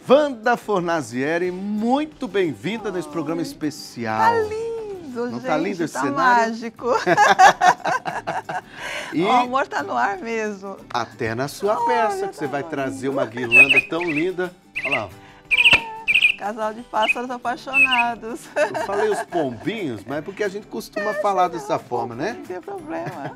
Wanda Fornazieri, muito bem-vinda nesse programa especial. Tá lindo, Não gente, tá lindo esse tá cenário? mágico. E O amor tá no ar mesmo. até na sua peça, que você vai trazer uma guirlanda tão linda. Olha lá, Casal de pássaros apaixonados. eu falei os pombinhos, mas é porque a gente costuma falar dessa forma, né? Não tem problema.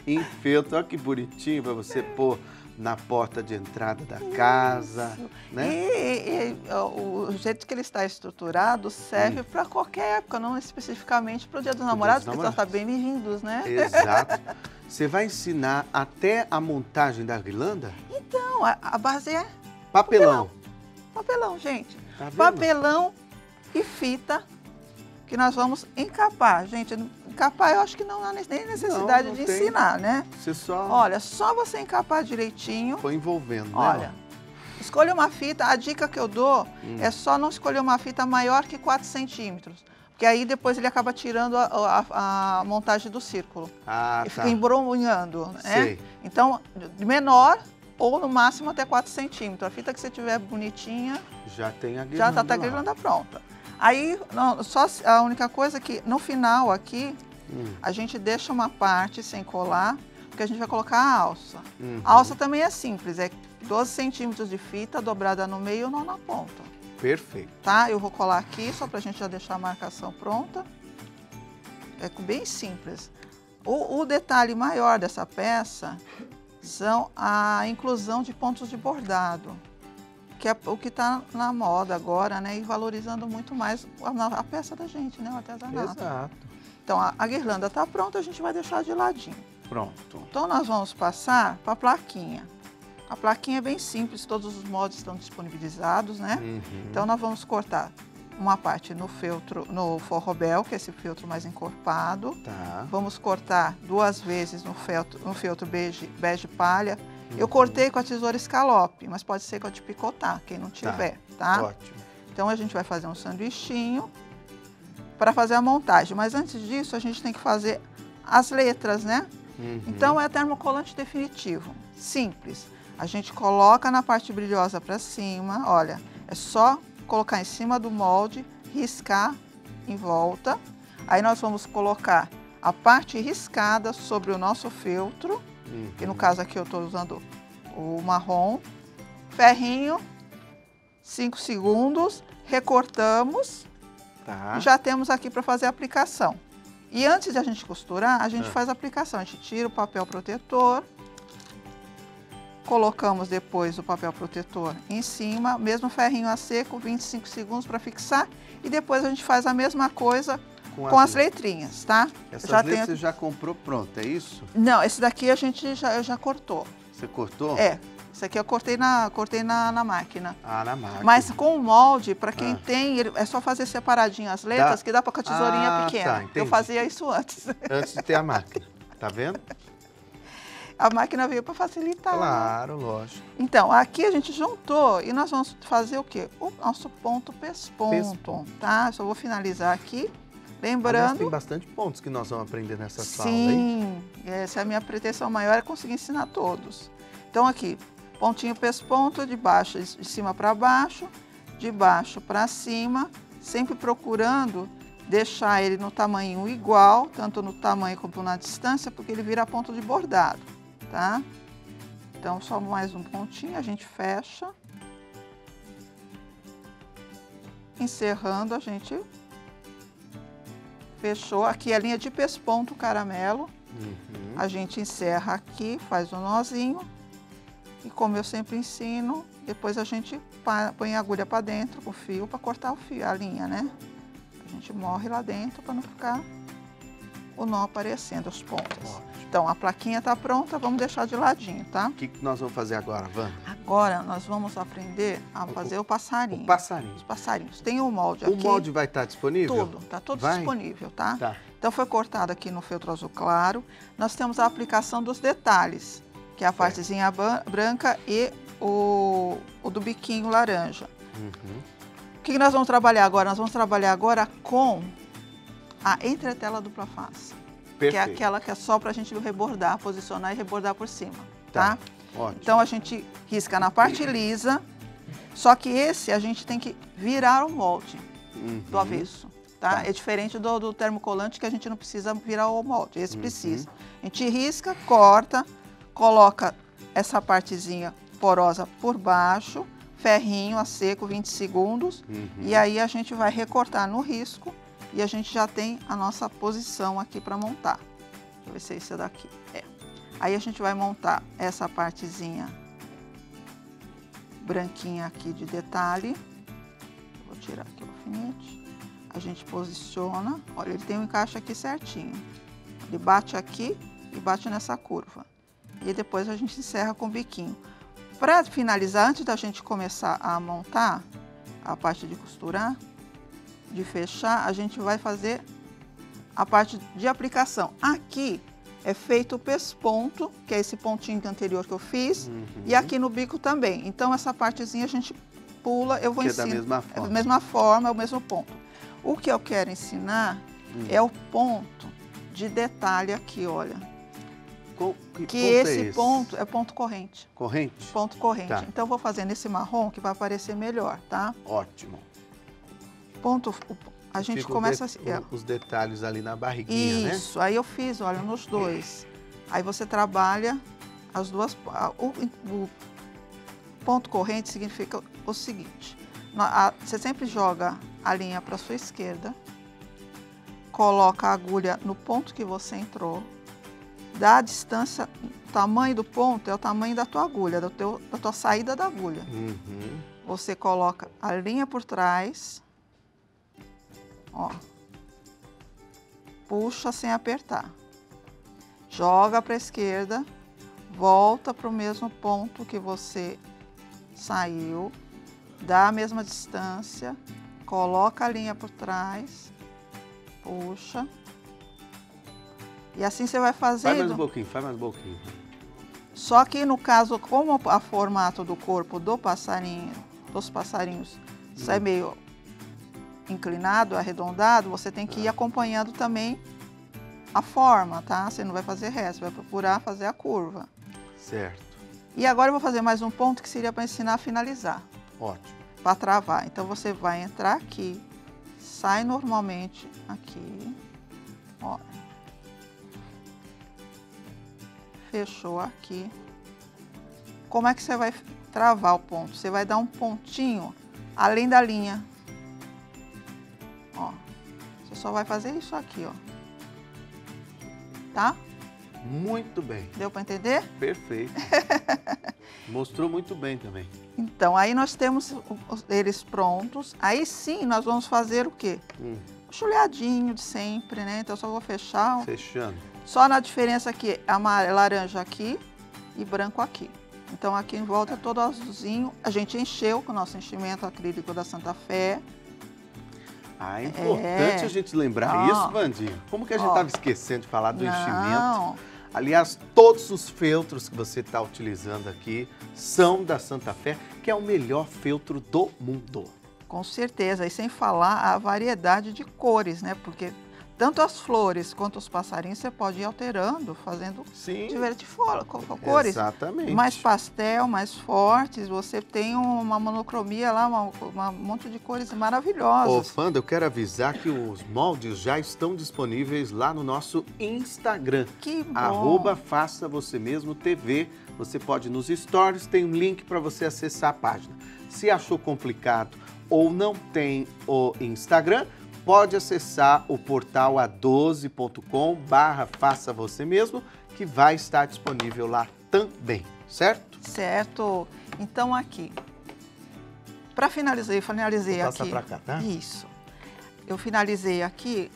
Enfeito, olha que bonitinho para você pôr na porta de entrada da casa, né? E o jeito que ele está estruturado serve para qualquer época, não especificamente para o Dia dos Namorados, que está bem-vindos, né? Exato. Você vai ensinar até a montagem da guirlanda? Então, a base é Papelão. papelão, gente. Tá vendo? Papelão e fita que nós vamos encapar. Gente, encapar eu acho que não há nem necessidade Não de tem. ensinar, né? Você só Olha, só você encapar direitinho. foi envolvendo, né? Olha, escolha uma fita, a dica que eu dou é só não escolher uma fita maior que 4 centímetros. Porque aí depois ele acaba tirando a montagem do círculo. Ah, E tá. fica embrulhando, né? Sei. Então, menor ou no máximo até 4 centímetros. A fita que você tiver bonitinha, Já tem a já guirlanda está a lá. guirlanda pronta. Aí, só a única coisa que no final aqui, a gente deixa uma parte sem colar, porque a gente vai colocar a alça. A alça também é simples, é 12 centímetros de fita dobrada no meio e nó na ponta. Perfeito. Tá? Eu vou colar aqui só pra gente já deixar a marcação pronta. É bem simples. O detalhe maior dessa peça são a inclusão de pontos de bordado, que é o que está na moda agora, né? E valorizando muito mais a peça da gente, né? O artesanato. Exato. Então, a guirlanda está pronta, a gente vai deixar de ladinho. Pronto. Então, nós vamos passar para a plaquinha. A plaquinha é bem simples, todos os moldes estão disponibilizados, né? Então, nós vamos cortar uma parte no feltro, no forrobel, que é esse feltro mais encorpado. Tá. Vamos cortar 2 vezes no feltro bege palha. Eu cortei com a tesoura escalope, mas pode ser com a de picotar, quem não tiver, tá? Ótimo. Então, a gente vai fazer um sanduichinho para fazer a montagem. Mas antes disso, a gente tem que fazer as letras, né? Então, é termocolante definitivo. Simples. A gente coloca na parte brilhosa para cima, olha, é só colocar em cima do molde, riscar em volta. Aí nós vamos colocar a parte riscada sobre o nosso feltro, que no caso aqui eu estou usando o marrom. Ferrinho, 5 segundos, recortamos. Tá. E já temos aqui para fazer a aplicação. E antes de a gente costurar, a gente faz a aplicação. A gente tira o papel protetor, colocamos depois o papel protetor em cima, mesmo ferrinho a seco, 25 segundos para fixar. E depois a gente faz a mesma coisa com as letrinhas, tá? Essas letras você já comprou pronto, é isso? Não, esse daqui a gente já cortou. Você cortou? É, esse aqui eu cortei na máquina. Ah, na máquina. Mas com o molde, para quem tem, é só fazer separadinho as letras, que dá para com a tesourinha pequena. Tá, entendi. Eu fazia isso antes. Antes de ter a máquina, tá vendo? A máquina veio para facilitar. Claro, lógico. Então, aqui a gente juntou e nós vamos fazer o quê? O nosso ponto pesponto, tá? Só vou finalizar aqui, lembrando... Aliás, tem bastante pontos que nós vamos aprender nessa sala, hein? Sim, essa é a minha pretensão maior, é conseguir ensinar todos. Então, aqui, pontinho pesponto, de baixo, de cima para baixo, de baixo para cima, sempre procurando deixar ele no tamanho igual, tanto no tamanho como na distância, porque ele vira ponto de bordado, tá? Então, só mais um pontinho, a gente fecha. Encerrando, a gente fechou. Aqui é a linha de pesponto caramelo. A gente encerra aqui, faz um nozinho. E como eu sempre ensino, depois a gente põe a agulha para dentro com o fio para cortar o fio, a linha, né? A gente morre lá dentro para não ficar o nó aparecendo, os pontos. Ótimo. Então, a plaquinha está pronta, vamos deixar de ladinho, tá? O que nós vamos fazer agora, Wanda? Agora, nós vamos aprender a fazer o passarinho. O passarinho. Os passarinhos. Tem o molde O aqui. molde vai estar disponível? Tudo, tá tudo Vai? disponível, tá? Tá. Então, foi cortado aqui no feltro azul claro. Nós temos a aplicação dos detalhes, que é a partezinha branca e o do biquinho laranja. O que nós vamos trabalhar agora? Nós vamos trabalhar agora com a entretela dupla face. Perfeito. Que é aquela que é só para a gente rebordar, posicionar e rebordar por cima, tá? Ótimo. Então, a gente risca na parte lisa Só que esse a gente tem que virar o molde do avesso, tá? É diferente do termocolante, que a gente não precisa virar o molde, esse precisa. A gente risca, corta, coloca essa partezinha porosa por baixo, ferrinho a seco, 20 segundos, e aí a gente vai recortar no risco e a gente já tem a nossa posição aqui para montar. Deixa eu ver se é esse daqui. Aí a gente vai montar essa partezinha branquinha aqui de detalhe. Vou tirar aqui o alfinete. A gente posiciona, olha, ele tem um encaixe aqui certinho. Ele bate aqui e bate nessa curva. E depois a gente encerra com o biquinho. Para finalizar, antes da gente começar a montar a parte de costurar, de fechar, a gente vai fazer a parte de aplicação. Aqui é feito o pesponto, que é esse pontinho anterior que eu fiz, e aqui no bico também. Então, essa partezinha a gente pula, eu vou ensinar. É da mesma forma. É da mesma forma, é o mesmo ponto. O que eu quero ensinar é o ponto de detalhe aqui, olha. Que esse ponto é ponto corrente. Corrente? Ponto corrente. Tá. Então, eu vou fazer nesse marrom que vai aparecer melhor, tá? Ótimo. Ponto, a gente começa assim. Os detalhes ali na barriguinha, né? Isso, aí eu fiz, olha, nos dois. Aí você trabalha as duas. O ponto corrente significa o seguinte: você sempre joga a linha para sua esquerda, coloca a agulha no ponto que você entrou, dá a distância, o tamanho do ponto é o tamanho da tua agulha, da tua saída da agulha. Você coloca a linha por trás, ó, puxa sem apertar, joga para a esquerda, volta para o mesmo ponto que você saiu, dá a mesma distância, coloca a linha por trás, puxa. E assim você vai fazendo. Faz mais um pouquinho, faz mais um pouquinho. Só que no caso, como o formato do corpo do passarinho, dos passarinhos, sai meio inclinado, arredondado, você tem que ir acompanhando também a forma, tá? Você não vai fazer reto, vai procurar fazer a curva. Certo. E agora eu vou fazer mais um ponto que seria para ensinar a finalizar. Ótimo. Para travar. Então você vai entrar aqui, sai normalmente aqui, ó. Fechou aqui. Como é que você vai travar o ponto? Você vai dar um pontinho além da linha. Ó. Você só vai fazer isso aqui, ó. Tá? Muito bem. Deu para entender? Perfeito. Mostrou muito bem também. Então, aí nós temos eles prontos. Aí sim, nós vamos fazer o quê? Chuleadinho de sempre, né? Então, eu só vou fechar. Fechando. Só na diferença aqui, laranja aqui e branco aqui. Então, aqui em volta é todo azulzinho. A gente encheu com o nosso enchimento acrílico da Santa Fé. Ah, é importante a gente lembrar isso, Vandinha. Como que a gente estava esquecendo de falar do enchimento? Aliás, todos os feltros que você está utilizando aqui são da Santa Fé, que é o melhor feltro do mundo. Com certeza, e sem falar a variedade de cores, né? Porque tanto as flores quanto os passarinhos você pode ir alterando, fazendo diferentes cores. Exatamente. Mais pastel, mais fortes, você tem uma monocromia lá, um monte de cores maravilhosas. Ô, Fanda, eu quero avisar que os moldes já estão disponíveis lá no nosso Instagram. Que bom! @façavocemesmo.tv. Você pode ir nos stories, tem um link para você acessar a página. Se achou complicado ou não tem o Instagram, pode acessar o portal a12.com/faça você mesmo, que vai estar disponível lá também, certo? Certo. Então aqui, para finalizar, eu finalizei aqui. Passa para cá, tá? Isso. Eu finalizei aqui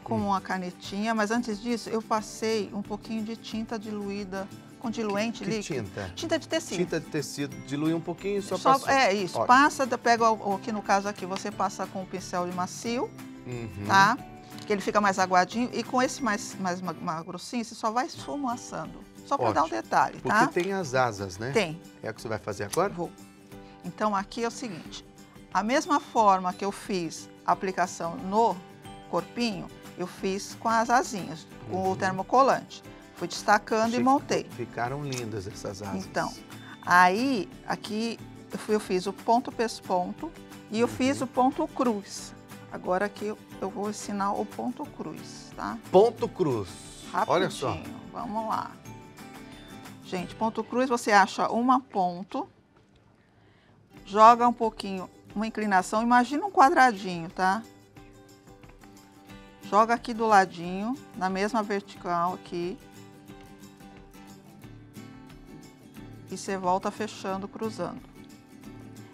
com uma canetinha, mas antes disso eu passei um pouquinho de tinta diluída, com diluente líquido. Tinta? Tinta de tecido. Tinta de tecido, dilui um pouquinho e só passou. É isso, ótimo. Passa, pega aqui no caso aqui, você passa com o pincel de macio, tá? Que ele fica mais aguadinho, e com esse mais grossinho, você só vai esfumaçando. Só para dar um detalhe, tá? Porque tem as asas, né? Tem. É o que você vai fazer agora? Vou. Então aqui é o seguinte, a mesma forma que eu fiz a aplicação no corpinho, eu fiz com as asinhas, com o termocolante. Fui destacando e montei. Ficaram lindas essas asas. Então, aí, aqui, eu fiz o ponto pesponto e eu fiz o ponto cruz. Agora aqui eu vou ensinar o ponto cruz, tá? Ponto cruz. Rapidinho, olha só. Vamos lá. Gente, ponto cruz, você acha uma ponto, joga um pouquinho, uma inclinação, imagina um quadradinho, tá? Joga aqui do ladinho, na mesma vertical aqui. E você volta fechando, cruzando.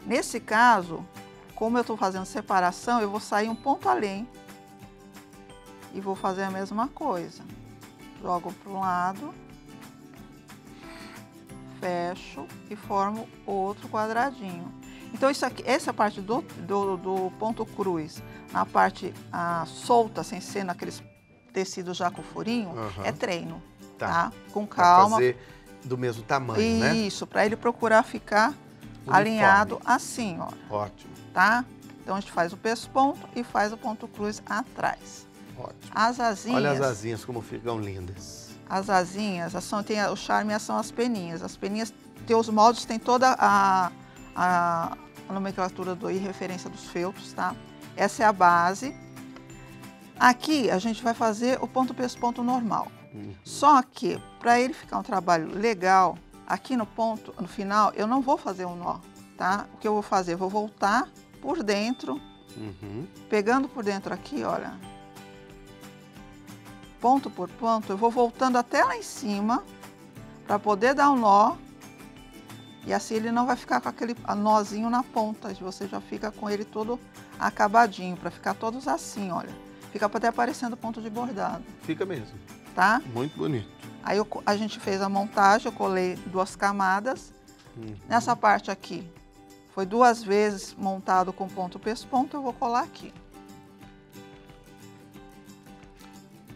Nesse caso, como eu estou fazendo separação, eu vou sair um ponto além. E vou fazer a mesma coisa. Jogo para um lado. Fecho e formo outro quadradinho. Então, isso aqui, essa parte do ponto cruz, na parte solta, sem ser naqueles tecidos já com furinho, é treino, tá? Com calma. Pra fazer do mesmo tamanho, né? Isso, para ele procurar ficar uniforme, alinhado assim, ó. Ótimo. Tá? Então, a gente faz o pesponto e faz o ponto cruz atrás. Ótimo. As asinhas... Olha as asinhas como ficam lindas. As asinhas, o charme são as peninhas. As peninhas, os moldes têm toda a nomenclatura e referência dos feltros, tá? Essa é a base. Aqui, a gente vai fazer o ponto pesponto normal. Só que, para ele ficar um trabalho legal, aqui no final, eu não vou fazer um nó, tá? O que eu vou fazer? Eu vou voltar por dentro, pegando por dentro aqui, olha. Ponto por ponto, eu vou voltando até lá em cima, para poder dar um nó. E assim ele não vai ficar com aquele nozinho na ponta, você já fica com ele todo acabadinho, para ficar todos assim, olha. Fica até parecendo ponto de bordado. Fica mesmo. Tá? Muito bonito. Aí a gente fez a montagem, eu colei 2 camadas. Nessa parte aqui, foi 2 vezes montado com ponto pesponto, eu vou colar aqui.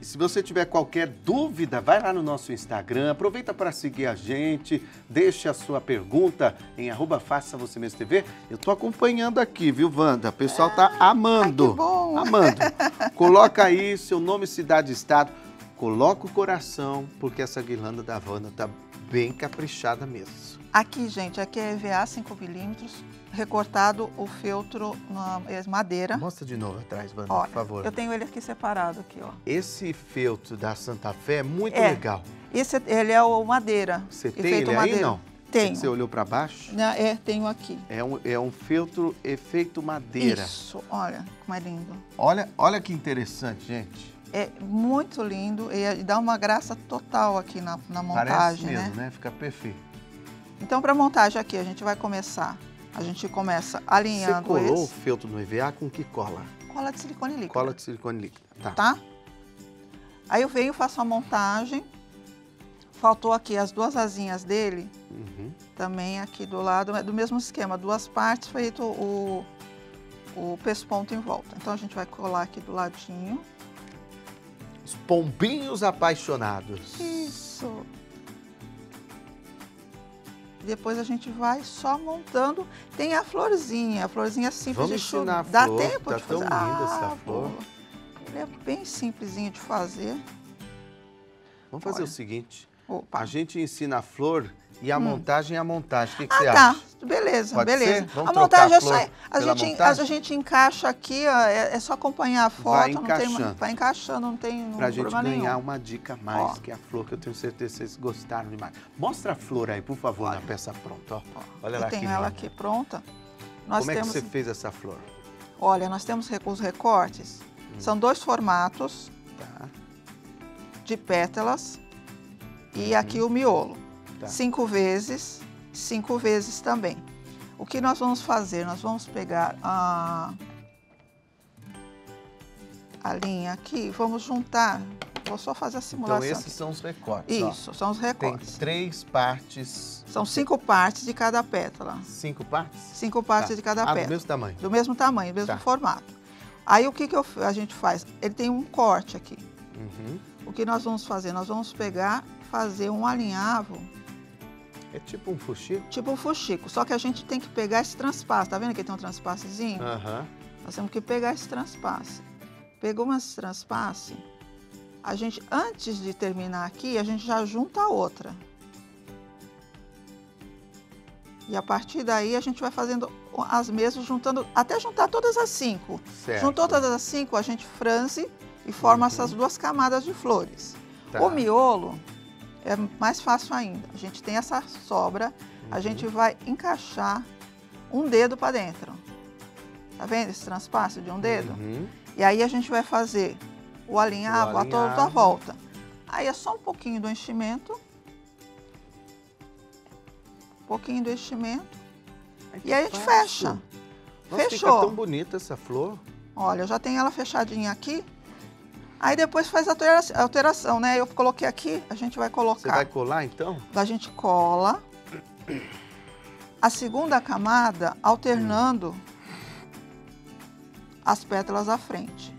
E se você tiver qualquer dúvida, vai lá no nosso Instagram, aproveita para seguir a gente, deixe a sua pergunta em @faça-você-mesmo-tv. Eu tô acompanhando aqui, viu, Wanda? O pessoal tá amando. Ai, que bom. Amando. Coloca aí seu nome, cidade, estado. Coloca o coração, porque essa guirlanda da Wanda tá bem caprichada mesmo. Aqui, gente, aqui é EVA 5 milímetros, recortado o feltro na madeira. Mostra de novo atrás, Wanda, Olha, por favor. Eu tenho ele aqui separado, aqui, ó. Esse feltro da Santa Fé é muito legal. Ele é o madeira. Você tem ele aí, não? Tenho. Você olhou para baixo? Tenho aqui. É um feltro efeito madeira. Isso, olha como é lindo. Olha que interessante, gente. É muito lindo e dá uma graça total aqui na montagem, parece mesmo, né? Fica perfeito. Então, para montagem aqui, a gente vai começar. A gente começa alinhando. Você colou o feltro no EVA com que cola? Cola de silicone líquida. Cola de silicone líquida, tá? Aí eu venho, faço a montagem. Faltou aqui as 2 asinhas dele. Também aqui do lado, do mesmo esquema. 2 partes, feito o pesponto em volta. Então, a gente vai colar aqui do ladinho. Os pombinhos apaixonados. Isso. Depois a gente vai só montando. Tem a florzinha simples. Vamos de ensinar a Dá flor, tempo tá de fazer? tão linda essa flor. Ele é bem simplesinho de fazer. Vamos fazer o seguinte. Opa. A gente ensina a flor e a montagem é a montagem. O que você tá. acha? Beleza, Pode beleza. ser? Vamos a montagem é só. montagem? A gente encaixa aqui, ó, é só acompanhar a foto. Vai encaixando. Vai encaixando, não tem Pra gente problema nenhum. ganhar uma dica a mais, que é a flor, que eu tenho certeza que vocês gostaram demais. Mostra a flor aí, por favor, na peça pronta. Ó. Olha lá que linda. Eu tenho ela aqui pronta. Como é que você fez essa flor? Olha, nós temos os recortes. São 2 formatos de pétalas e aqui o miolo. 5 vezes, 5 vezes também. O que nós vamos fazer? Nós vamos pegar a linha aqui, vamos juntar. Vou só fazer a simulação. Então esses são os recortes. Isso, são os recortes. Tem 3 partes. São 5 partes de cada pétala. 5 partes? 5 partes de cada pétala. Do mesmo tamanho? Do mesmo tamanho, do mesmo formato. Aí o que a gente faz? Ele tem um corte aqui. O que nós vamos fazer? Nós vamos pegar, fazer um alinhavo. É tipo um fuxico? Tipo um fuxico, só que a gente tem que pegar esse transpasse. Tá vendo que tem um transpassezinho? Nós temos que pegar esse transpasse. Pegou esse transpasse, a gente, antes de terminar aqui, a gente já junta a outra. E a partir daí a gente vai fazendo as mesas, juntando, até juntar todas as 5. Certo. Juntou todas as 5, a gente franze e forma essas 2 camadas de flores. Tá. O miolo é mais fácil ainda. A gente tem essa sobra, a gente vai encaixar um dedo para dentro. Tá vendo esse transpasso de um dedo? E aí a gente vai fazer o alinhavo a toda a volta. Aí é só um pouquinho do enchimento. Um pouquinho do enchimento. E aí a gente fecha. Nossa, Fechou. Fica tão bonita essa flor. Olha, eu já tenho ela fechadinha aqui. Aí depois faz a alteração, né? Eu coloquei aqui, a gente vai colocar. Você vai colar então? A gente cola. A segunda camada alternando as pétalas à frente.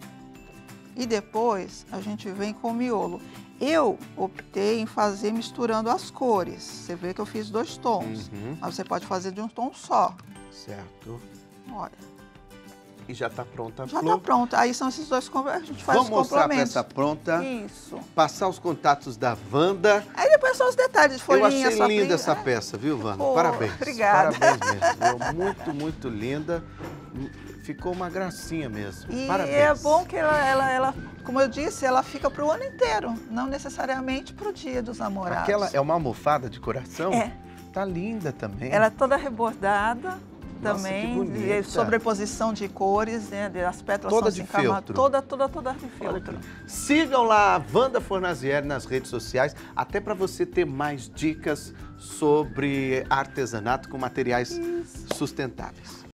E depois a gente vem com o miolo. Eu optei em fazer misturando as cores. Você vê que eu fiz 2 tons, mas você pode fazer de um tom só. Certo. Olha. E já está pronta a flor? Já está pronta. Aí são esses 2 a gente faz os complementos. Vamos mostrar a peça pronta. Isso. Passar os contatos da Wanda. Aí depois são os detalhes de folhinha. Eu achei linda essa peça, viu, Wanda? Pô, parabéns. Obrigada. Parabéns mesmo. Muito, muito linda. Ficou uma gracinha mesmo. E parabéns. é bom que ela, como eu disse, ela fica para o ano inteiro, não necessariamente para o Dia dos Namorados. Aquela é uma almofada de coração? É. Tá linda também. Ela é toda rebordada. Nossa, também, que bonita. Sobreposição de cores, né? As pétalas toda são de feltro. Toda de feltro. Sigam lá a Wanda Fornazieri nas redes sociais, até para você ter mais dicas sobre artesanato com materiais sustentáveis.